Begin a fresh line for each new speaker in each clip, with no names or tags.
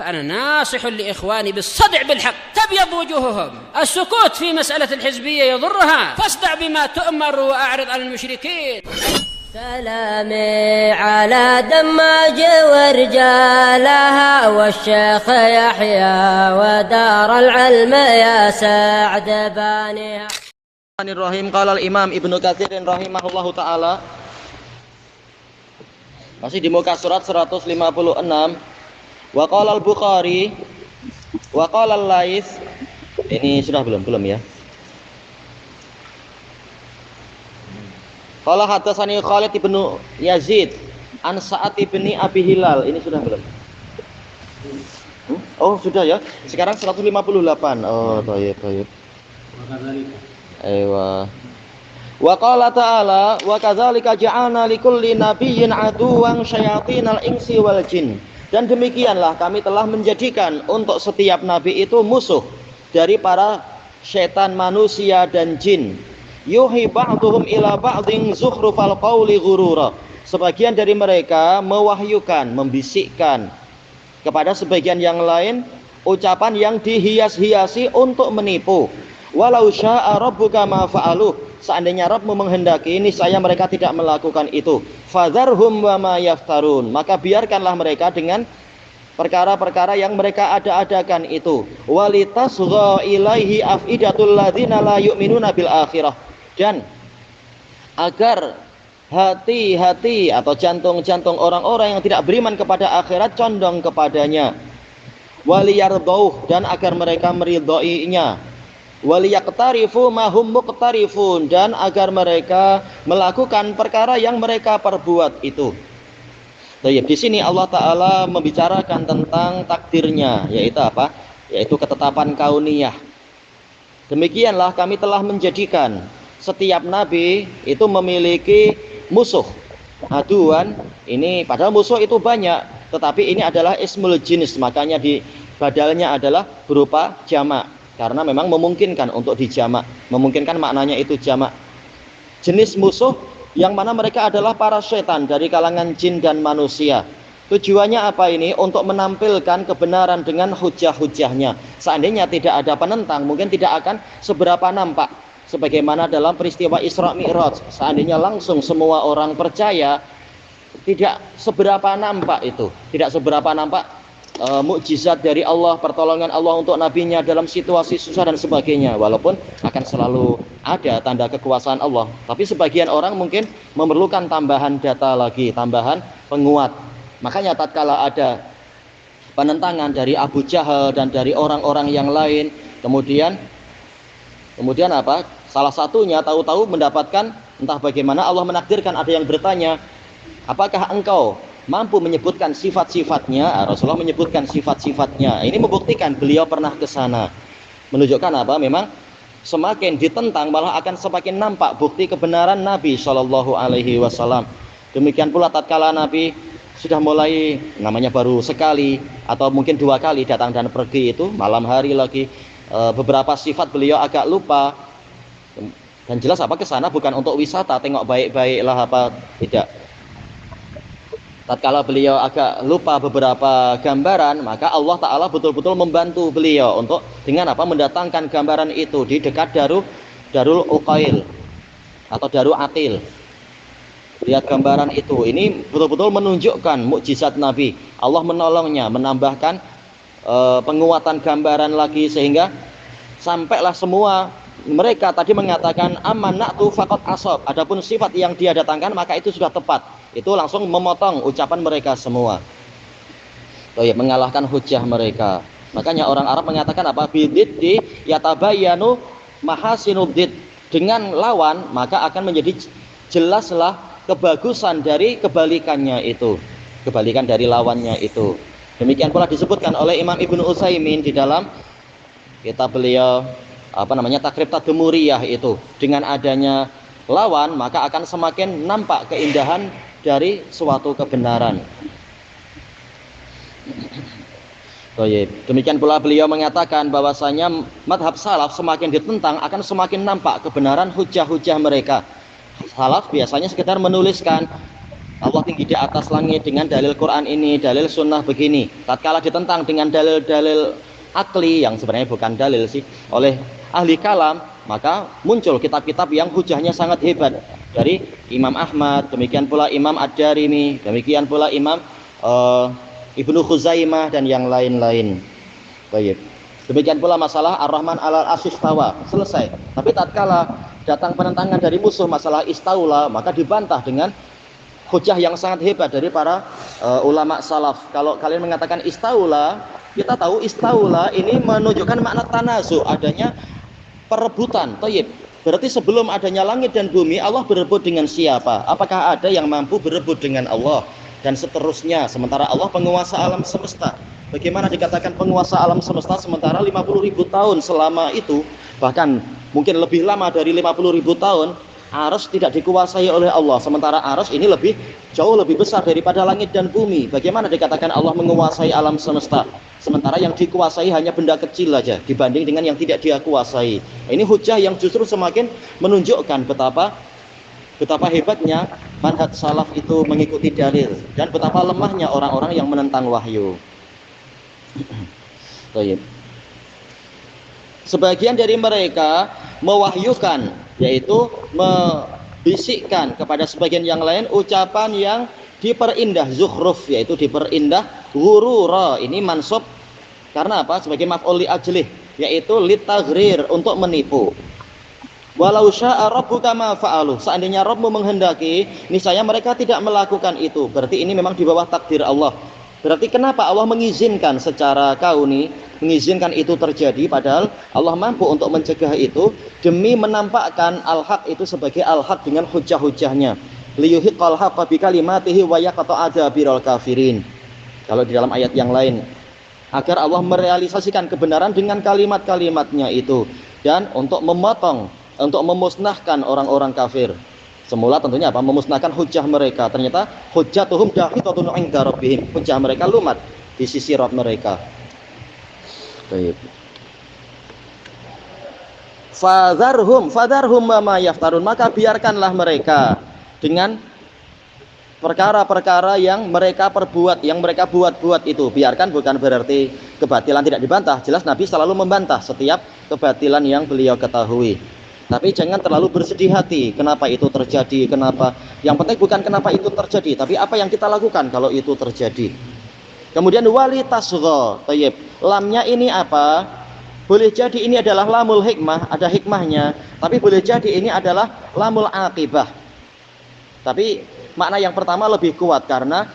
فأنا ناصح لإخواني بالصدع بالحق تبيض وجوههم. السكوت في مسألة الحزبية يضرها، فاصدع بما تؤمر وأعرض عن المشركين.
سلامي على دماج ورجالها والشيخ يحيى ودار العلم يا سعد بانيها.
Bismillahirrahmanirrahim. Qala al-Imam Ibnu Katsir rahimahullahu taala. Masih di muka surat 156. Wa qala al-Bukhari wa qala al-Laits. Ini sudah belum ya? Qala hadatsani Khalid ibnu Yazid an Sa'ad ibni Abi Hilal. Ini sudah belum? Oh, sudah ya. Sekarang 158. Oh, baik. Aywa. Wa qala ta'ala wa kadzalika ja'alna likulli nabiyyin aduwwan syayatinal insi wal jin. Dan demikianlah kami telah menjadikan untuk setiap nabi itu musuh dari para setan manusia dan jin. Yuhi ba'duhum ila ba'din zukhrufal qawli ghurura. Sebagian dari mereka mewahyukan, membisikkan kepada sebagian yang lain ucapan yang dihias-hiasi untuk menipu. Walau syaa rabbuka ma fa'aluh. Seandainya Rabbmu menghendaki, niscaya mereka tidak melakukan itu. Fadharhum wa ma yaftarun. Maka biarkanlah mereka dengan perkara-perkara yang mereka ada-adakan itu. Walitasgha ilaihi afidatul ladzina la yu'minuna bil akhirah. Dan agar hati-hati atau jantung-jantung orang-orang yang tidak beriman kepada akhirat condong kepadanya. Waliyardauh, dan agar mereka meridhoinya. Waliyaqtarifu ma hum muqtarifun, dan agar mereka melakukan perkara yang mereka perbuat itu. Baik, di sini Allah Ta'ala membicarakan tentang takdirnya, yaitu apa? Yaitu ketetapan kauniyah. Demikianlah kami telah menjadikan setiap nabi itu memiliki musuh. Aduan, ini padahal musuh itu banyak, tetapi ini adalah ismul jinis, makanya di badalnya adalah berupa jamak. Karena memang memungkinkan untuk dijamak, memungkinkan maknanya itu jamak. Jenis musuh yang mana mereka adalah para setan dari kalangan jin dan manusia. Tujuannya apa ini? Untuk menampilkan kebenaran dengan hujah-hujahnya. Seandainya tidak ada penentang, mungkin tidak akan seberapa nampak. Sebagaimana dalam peristiwa Isra Mi'raj, seandainya langsung semua orang percaya, tidak seberapa nampak itu, tidak seberapa nampak mukjizat dari Allah, pertolongan Allah untuk nabinya dalam situasi susah dan sebagainya. Walaupun akan selalu ada tanda kekuasaan Allah, tapi sebagian orang mungkin memerlukan tambahan data lagi, tambahan penguat. Makanya tatkala ada penentangan dari Abu Jahal dan dari orang-orang yang lain, kemudian apa? Salah satunya tahu-tahu mendapatkan, entah bagaimana Allah menakdirkan, ada yang bertanya, apakah engkau mampu menyebutkan sifat-sifatnya? Rasulullah menyebutkan sifat-sifatnya. Ini membuktikan beliau pernah ke sana. Menunjukkan apa? Memang semakin ditentang malah akan semakin nampak bukti kebenaran Nabi Shallallahu Alaihi Wasallam. Demikian pula tatkala Nabi sudah mulai, namanya baru sekali atau mungkin 2 kali datang dan pergi, itu malam hari lagi, beberapa sifat beliau agak lupa. Dan jelas apa, ke sana bukan untuk wisata, tengok baik-baik lah apa, tidak. Tatkala beliau agak lupa beberapa gambaran, maka Allah Ta'ala betul-betul membantu beliau untuk dengan apa? Mendatangkan gambaran itu di dekat Darul Uqail atau Darul Atil. Lihat gambaran itu, ini betul-betul menunjukkan mukjizat Nabi. Allah menolongnya, menambahkan penguatan gambaran lagi, sehingga sampailah semua mereka tadi mengatakan amanatu faqat asab. Adapun sifat yang dia datangkan maka itu sudah tepat. Itu langsung memotong ucapan mereka semua. Oh ya, mengalahkan hujah mereka. Makanya orang Arab mengatakan apa? Bididdi yatabayyanu mahasinuddid. Dengan lawan maka akan menjadi jelaslah kebagusan dari kebalikannya itu. Kebalikan dari lawannya itu. Demikian pula disebutkan oleh Imam Ibnu Utsaimin di dalam kitab beliau Takrib Tadmuriyah itu. Dengan adanya lawan maka akan semakin nampak keindahan dari suatu kebenaran. Demikian pula beliau mengatakan bahwasanya madhab salaf semakin ditentang akan semakin nampak kebenaran hujah-hujah mereka. Salaf biasanya sekedar menuliskan Allah tinggi di atas langit dengan dalil Quran ini, dalil sunnah begini. Tatkala ditentang dengan dalil-dalil akli yang sebenarnya bukan dalil sih oleh ahli kalam, maka muncul kitab-kitab yang hujahnya sangat hebat dari Imam Ahmad, demikian pula Imam Ad-Darimi, demikian pula Imam Ibnu Khuzaimah dan yang lain-lain. Baik. Demikian pula masalah Ar-Rahman 'alal 'arsy istawa, selesai. Tapi tatkala datang penentangan dari musuh masalah istaula, maka dibantah dengan hujah yang sangat hebat dari para ulama salaf. Kalau kalian mengatakan istaula, kita tahu istaula ini menunjukkan makna tanazu, adanya perebutan. Thayyib. Berarti sebelum adanya langit dan bumi, Allah berebut dengan siapa? Apakah ada yang mampu berebut dengan Allah? Dan seterusnya. Sementara Allah penguasa alam semesta. Bagaimana dikatakan penguasa alam semesta sementara 50.000 tahun selama itu, bahkan mungkin lebih lama dari 50.000 tahun, Arsy tidak dikuasai oleh Allah. Sementara Arsy ini jauh lebih besar daripada langit dan bumi. Bagaimana dikatakan Allah menguasai alam semesta? Sementara yang dikuasai hanya benda kecil aja dibanding dengan yang tidak dia kuasai. Ini hujah yang justru semakin menunjukkan betapa hebatnya manhaj salaf itu mengikuti dalil dan betapa lemahnya orang-orang yang menentang wahyu. Sebagian dari mereka mewahyukan, yaitu membisikkan kepada sebagian yang lain ucapan yang diperindah, zukhruf, yaitu diperindah, ghurura, ini mansub karena apa? Sebagai maf'ul li ajlih, yaitu litaghrir, untuk menipu. Walau syaa rabbuka ma fa'alu, seandainya Rabbmu menghendaki, niscaya mereka tidak melakukan itu. Berarti ini memang di bawah takdir Allah. Berarti kenapa Allah mengizinkan secara kauni, mengizinkan itu terjadi, padahal Allah mampu untuk mencegah itu demi menampakkan al-haq itu sebagai al-haq dengan hujah-hujahnya. Liyuhiqqal haqqa bi kalimatihi wa yaqta'a adabirul kafirin. Kalau di dalam ayat yang lain, agar Allah merealisasikan kebenaran dengan kalimat-kalimatnya itu dan untuk memotong, untuk memusnahkan orang-orang kafir. Semula tentunya apa? Memusnahkan hujah mereka. Ternyata hujjatuhum dahitatun 'inda rabbihim. Hujah mereka lumat di sisi Rabb mereka. Baik. Fadharhum ma yaftarun, maka biarkanlah mereka dengan perkara-perkara yang mereka perbuat, yang mereka buat-buat itu. Biarkan bukan berarti kebatilan tidak dibantah. Jelas Nabi selalu membantah setiap kebatilan yang beliau ketahui. Tapi jangan terlalu bersedih hati kenapa itu terjadi, kenapa. Yang penting bukan kenapa itu terjadi, tapi apa yang kita lakukan kalau itu terjadi. Kemudian wali tasgha, thayyib. Lamnya ini apa? Boleh jadi ini adalah lamul hikmah, ada hikmahnya, tapi boleh jadi ini adalah lamul aqibah. Tapi makna yang pertama lebih kuat karena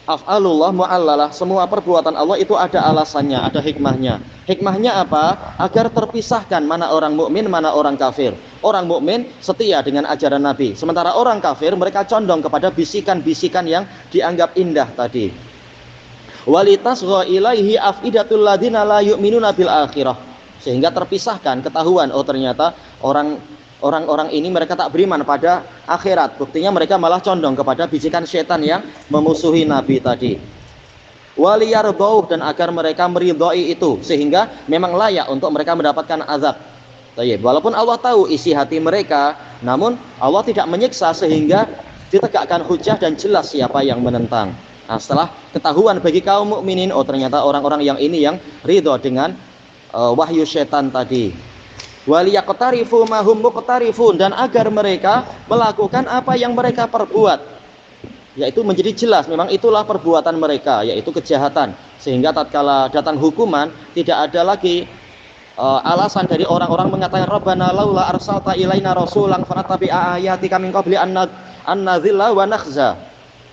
af'alullah mu'allalah, semua perbuatan Allah itu ada alasannya, ada hikmahnya. Hikmahnya apa? Agar terpisahkan mana orang mukmin, mana orang kafir. Orang mukmin setia dengan ajaran Nabi, sementara orang kafir mereka condong kepada bisikan-bisikan yang dianggap indah tadi. Walitasgha ilaihi afidatul ladzina la yu'minuna bil akhirah, sehingga terpisahkan, ketahuan oh ternyata orang-orang ini mereka tak beriman pada akhirat. Buktinya mereka malah condong kepada bisikan setan yang memusuhi Nabi tadi. Waliyarbauh, dan agar mereka meridhai itu, sehingga memang layak untuk mereka mendapatkan azab. Walaupun Allah tahu isi hati mereka, namun Allah tidak menyiksa sehingga ditegakkan hujah dan jelas siapa yang menentang. Nah, setelah ketahuan bagi kaum mukminin, oh ternyata orang-orang yang ini yang ridho dengan wahyu setan tadi. Waliyaqtarifu ma hum muqtarifun, dan agar mereka melakukan apa yang mereka perbuat, yaitu menjadi jelas memang itulah perbuatan mereka, yaitu kejahatan, sehingga tatkala datang hukuman tidak ada lagi alasan dari orang-orang mengatakan Rabbana laula arsalta ilaina rasulan fanattabi'a ayatika min qabli an nadhilla wa nakhza.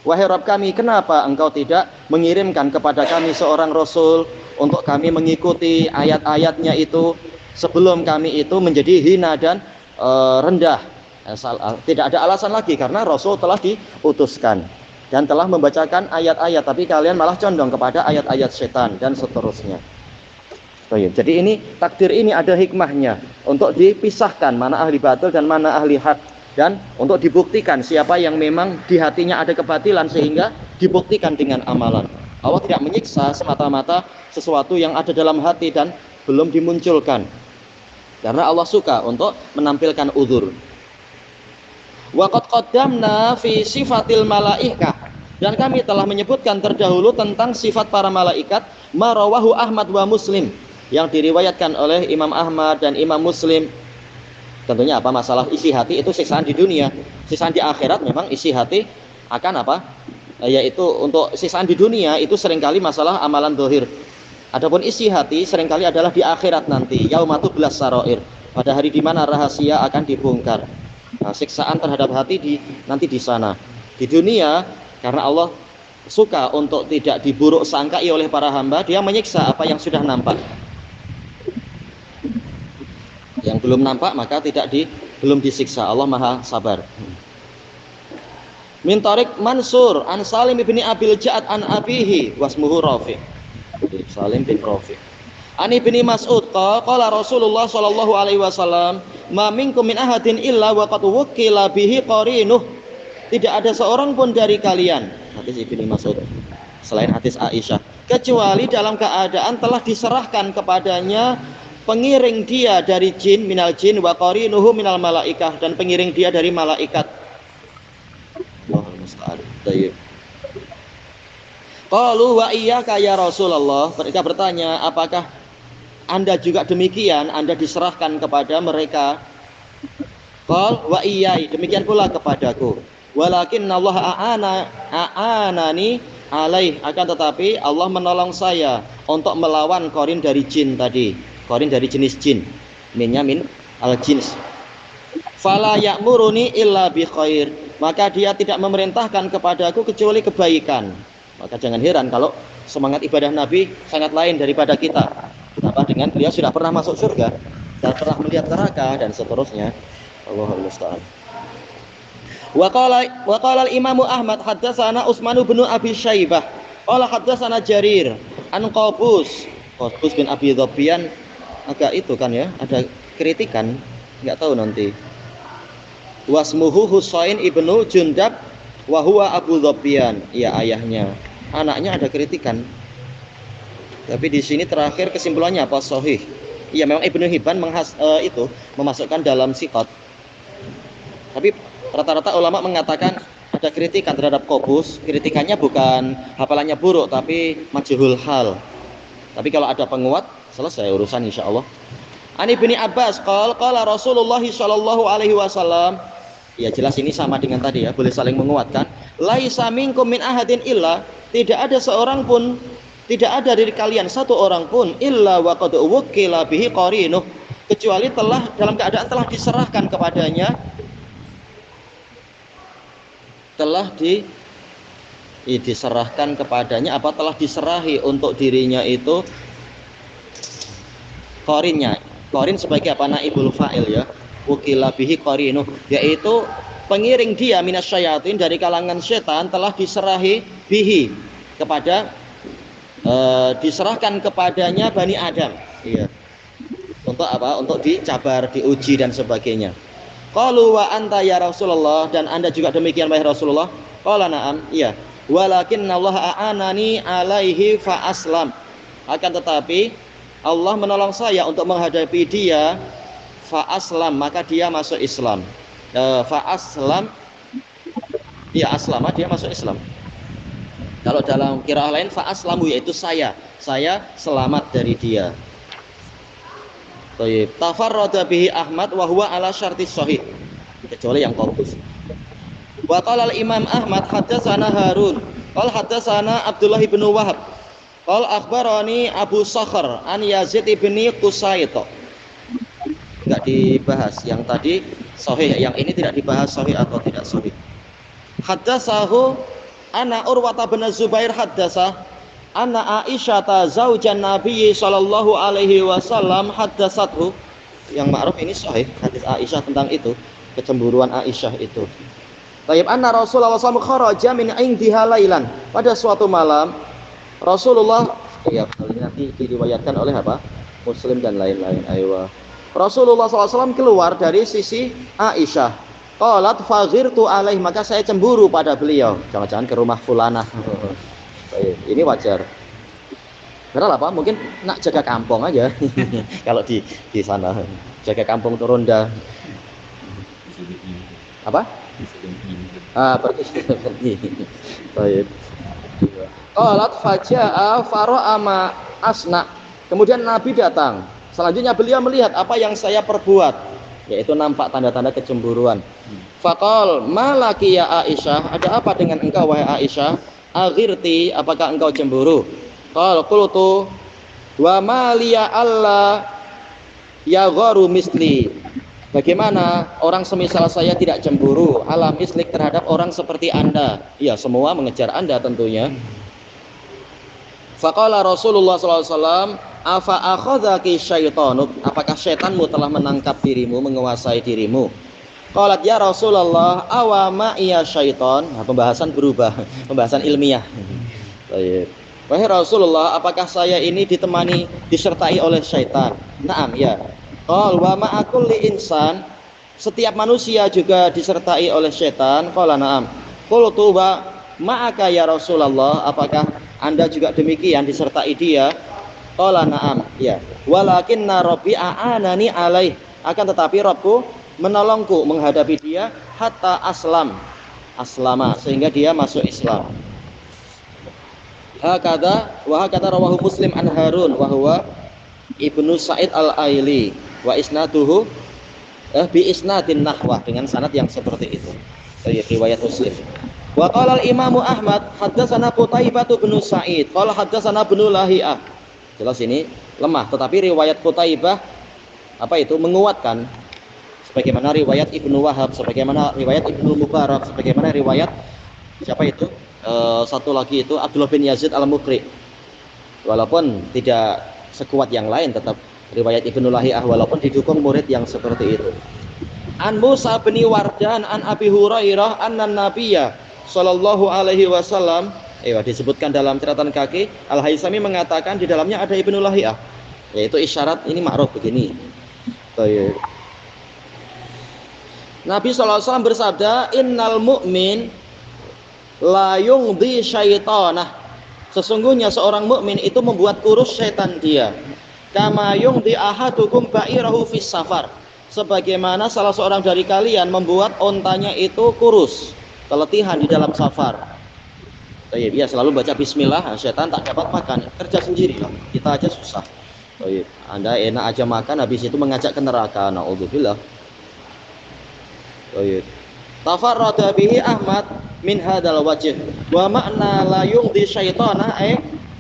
Wahai Rabb kami, kenapa engkau tidak mengirimkan kepada kami seorang rasul untuk kami mengikuti ayat-ayatnya itu sebelum kami itu menjadi hina dan rendah. Tidak ada alasan lagi karena rasul telah diutuskan dan telah membacakan ayat-ayat, tapi kalian malah condong kepada ayat-ayat setan dan seterusnya. Jadi ini takdir ini ada hikmahnya untuk dipisahkan mana ahli batil dan mana ahli hak, dan untuk dibuktikan siapa yang memang di hatinya ada kebatilan sehingga dibuktikan dengan amalan. Allah tidak menyiksa semata-mata sesuatu yang ada dalam hati dan belum dimunculkan, karena Allah suka untuk menampilkan udzur. Wa qad qaddamna fi sifatil malaikah, dan kami telah menyebutkan terdahulu tentang sifat para malaikat, ma rawahu Ahmad wa Muslim, yang diriwayatkan oleh Imam Ahmad dan Imam Muslim. Tentunya apa, masalah isi hati itu siksaan di dunia. Siksaan di akhirat memang isi hati akan apa? Yaitu untuk siksaan di dunia itu seringkali masalah amalan zahir. Adapun isi hati seringkali adalah di akhirat nanti, yaumatu blas sarair, pada hari di mana rahasia akan dibongkar. Nah, siksaan terhadap hati nanti di sana. Di dunia, karena Allah suka untuk tidak diburuk sangkai oleh para hamba, dia menyiksa apa yang sudah nampak. Yang belum nampak maka belum disiksa. Allah Maha Sabar. Min Tariq Mansur an Salim bin Abil Ja'ad an abihi wasmuhu Rafi'. Salim bin Rafi'. Ani bin Mas'ud qala Rasulullah sallallahu alaihi wasallam, ma minkum min ahadin illa wa qad wukila bihi qarinuh. Tidak ada seorang pun dari kalian, hadis Ibnu Mas'ud, selain hadis Aisyah, kecuali dalam keadaan telah diserahkan kepadanya pengiring dia dari jin, minal jin, wa qarinuhu minal malaikah, dan pengiring dia dari malaikat. Allahul musta'an. Baik. Qalu wa iyyaka ya Rasulullah. Mereka bertanya, apakah Anda juga demikian? Anda diserahkan kepada mereka? Qal wa iyyai, demikian pula kepadaku. Walakin Allah a'anani alaih, akan tetapi Allah menolong saya untuk melawan qarin dari jin tadi. Qarin dari jenis jin. Minnya min al-jins. Fala ya'muruni illa bi khair, maka dia tidak memerintahkan kepadaku kecuali kebaikan. Maka jangan heran kalau semangat ibadah Nabi sangat lain daripada kita. Kenapa? Dengan beliau sudah pernah masuk surga dan pernah melihat neraka dan seterusnya. Allahul musta'an. Wa qala al-Imam Ahmad haddatsana Utsman bin Abi Syaibah qala haddatsana Jarir an Qabus bin Abi Dhabian. Agak itu kan ya, ada kritikan, enggak tahu nanti. Wasmuhu Husain ibnu Jundab wa huwa Abu Dhabian, ya ayahnya. Anaknya ada kritikan. Tapi di sini terakhir kesimpulannya apa? Sahih. Iya, memang Ibnu Hibban memasukkan dalam siqat. Tapi rata-rata ulama mengatakan ada kritikan terhadap Qabus. Kritikannya bukan hafalannya buruk, tapi majhul hal. Tapi kalau ada penguat, selesai urusan insyaallah. Ani bin Abbas qala Rasulullah sallallahu alaihi wasallam. Ya jelas ini sama dengan tadi ya, boleh saling menguatkan. Laisa minkum min ahadin illa, tidak ada seorang pun, tidak ada dari kalian satu orang pun illa wa qad wukila bihi qarinuh, kecuali telah dalam keadaan telah diserahkan kepadanya, diserahkan kepadanya apa, telah diserahi untuk dirinya itu qarinnya. Qarin sebagai apa? Naibul fa'il ya. Wukila bihi qarinuh, yaitu pengiring dia minasyayatin dari kalangan setan, telah diserahi bihi kepada diserahkan kepadanya Bani Adam. Iya. Untuk apa? Untuk dicabar, diuji dan sebagainya. Qalu wa anta ya Rasulullah, dan Anda juga demikian wahai Rasulullah? Qala na'am, iya. Walakinna Allah a'anani alaihi fa aslam. Akan tetapi Allah menolong saya untuk menghadapi dia, fa aslam, maka dia masuk Islam. Fa aslam, ya aslama, dia masuk Islam. Kalau dalam qiraah lain fa aslamu, yaitu saya selamat dari dia. Baik, tafarrada bihi Ahmad wa huwa ala syartis sahih, kecuali yang Qabus. Wa qala al-Imam Ahmad haddatsana Harun qala haddatsana Abdullah bin Wahab qala akhbarani Abu Sakhr an Yazid bin Qusayt. Enggak dibahas yang tadi sahih, yang ini tidak dibahas sahih atau tidak sahih. Haddatsahu ana Urwata bin Zubair haddatsah anna Aisyah zaujan Nabi sallallahu alaihi wasallam haddatsathu. Yang ma'ruf ini sahih, hadis Aisyah tentang itu, kecemburuan Aisyah itu. Tayyib anna Rasulullah sallallahu kharaja min indiha lailan. Pada suatu malam Rasulullah, ya nanti diriwayatkan oleh apa? Muslim dan lain-lain. Aywa. Rasulullah SAW keluar dari sisi Aisyah. Qalat faghirtu alaih, maka saya cemburu pada beliau. Jangan-jangan ke rumah fulanah. Ini wajar. Karena apa? Mungkin nak jaga kampung aja. Kalau di sana jaga kampung itu ronda. Apa? Beristri seperti ini. Baik. Qalat faja'a fara'a ma asna. Kemudian Nabi datang. Selanjutnya beliau melihat apa yang saya perbuat, yaitu nampak tanda-tanda kecemburuan. Faqal, "Malaki ya Aisyah? Ada apa dengan engkau wahai Aisyah? Aghirti, apakah engkau cemburu?" Qultu, "Wa ma liya alla yagharu misli." Bagaimana orang semisal saya tidak cemburu alam islik terhadap orang seperti Anda? Ya, semua mengejar Anda tentunya. Faqala Rasulullah sallallahu alaihi wasallam, "Afa akhadhaki syaitanu?" Apakah syaitanmu telah menangkap dirimu, menguasai dirimu? Qalat ya Rasulullah, awa ma'iya syaitan. Nah, pembahasan berubah, pembahasan ilmiah. Baik. Wahai Rasulullah, apakah saya ini disertai oleh syaitan? Naam, ya. Qal wa ma'akulli insan, setiap manusia juga disertai oleh syaitan. Qala na'am. Qultu wa ma'aka ya Rasulullah, apakah Anda juga demikian disertai dia? Qala na'am, ya. Walakinna rabbi a'anani alaih, akan tetapi Rabbku menolongku menghadapi dia hatta aslama, sehingga dia masuk Islam. Hakadha rawahu Muslim an Harun wa huwa Ibnu Sa'id al-Aili wa isnaduhu bi isnadin nahwah, dengan sanad yang seperti itu. Riwayat Muslim. Wa qala al-Imam Ahmad haddatsana Qutaibah bin Sa'id qala haddatsana Ibnu Lahiyah. Jelas ini lemah, tetapi riwayat Qutaibah menguatkan, sebagaimana riwayat Ibnu Wahab, sebagaimana riwayat Ibnu Mubarak, sebagaimana riwayat satu lagi itu Abdullah bin Yazid al-Mukri. Walaupun tidak sekuat yang lain, tetap riwayat Ibnu Lahiyah walaupun didukung murid yang seperti itu. An Musa bin Wardan an Abi Hurairah anna Nabiyya sallallahu alaihi wasallam, disebutkan dalam catatan kaki, Al-Haisami mengatakan di dalamnya ada Ibnu Lahiyah, yaitu isyarat ini ma'ruf begini. Nabi SAW bersabda, innal mu'min la yungdi syaitanah, sesungguhnya seorang mukmin itu membuat kurus syaitan dia. Kama yungdi ahadukum ba'irahu fis safar, sebagaimana salah seorang dari kalian membuat ontanya itu kurus, keletihan di dalam safar. Dia selalu baca bismillah, syaitan tak dapat makan, kerja sendirilah, kita aja susah. Anda enak aja makan, habis itu mengajak ke neraka. Na'udzubillah. Tafarrada bihi Ahmad min hadzal wajh wa makna la yungdi syaitana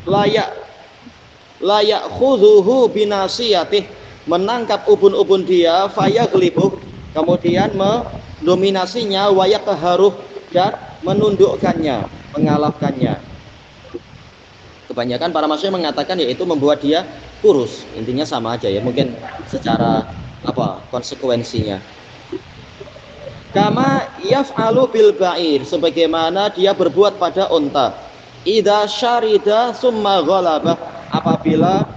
la ya'khudhuhu binasiyatih, menangkap ubun-ubun dia, fayaglibuh, kemudian mendominasinya, wa yaqharuh, dan menundukkannya, mengalahkannya. Kebanyakan para masyayikh mengatakan yaitu membuat dia kurus. Intinya sama aja ya, mungkin secara konsekuensinya. Kama yaf'alu bil ba'ir, sebagaimana dia berbuat pada unta. Idza syarida summa ghalabah, apabila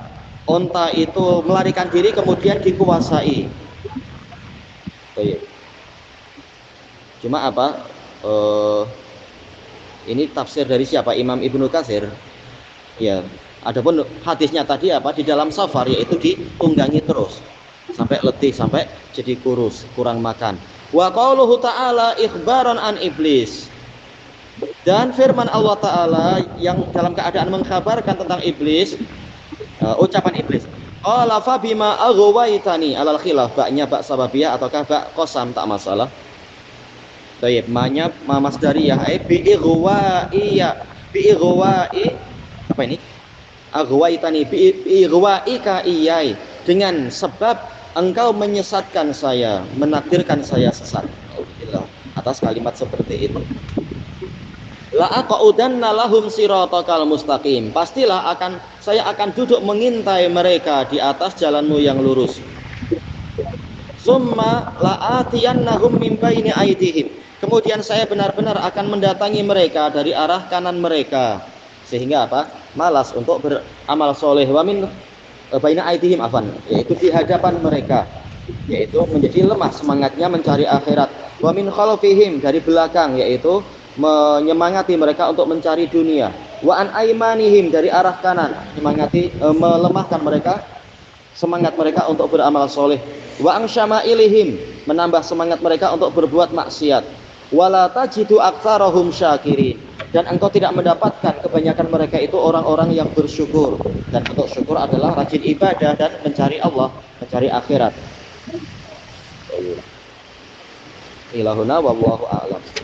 unta itu melarikan diri kemudian dikuasai. Cuma ini tafsir dari siapa? Imam Ibnu Katsir. Ya, adapun hadisnya tadi di dalam safar, yaitu ditunggangi terus sampai letih, sampai jadi kurus, kurang makan. Wa qauluhu ta'ala ikhbaran an iblis, dan firman Allah Ta'ala yang dalam keadaan mengkhabarkan tentang iblis, ucapan iblis, qala fa bima aghwaytani alal khilaf, baknya bak sababiyah ataukah bak qasam, tak masalah. Baik, manya masdariyah bi ighwa'i apa ini? Aghwaytani bi ighwa'ika iyai, dengan sebab engkau menyesatkan saya, menakdirkan saya sesat. Alhamdulillah, atas kalimat seperti itu. La aqudanna lahum siratakal mustaqim, pastilah saya akan duduk mengintai mereka di atas jalanmu yang lurus. Summa la'atiyannahum min baini aydihim, kemudian saya benar-benar akan mendatangi mereka dari arah kanan mereka, sehingga malas untuk beramal soleh. Wa min baina aydihim yaitu di hadapan mereka, yaitu menjadi lemah semangatnya mencari akhirat. Wa min khalfihim, dari belakang, yaitu menyemangati mereka untuk mencari dunia. Wa an aymanihim, dari arah kanan, melemahkan mereka, semangat mereka untuk beramal soleh. Wa an syama'ilihim, menambah semangat mereka untuk berbuat maksiat. wala tajidu aktsarahum syakirin. Dan engkau tidak mendapatkan kebanyakan mereka itu orang-orang yang bersyukur. Dan bentuk syukur adalah rajin ibadah dan mencari Allah, mencari akhirat. Ilahuna wallahu a'lam.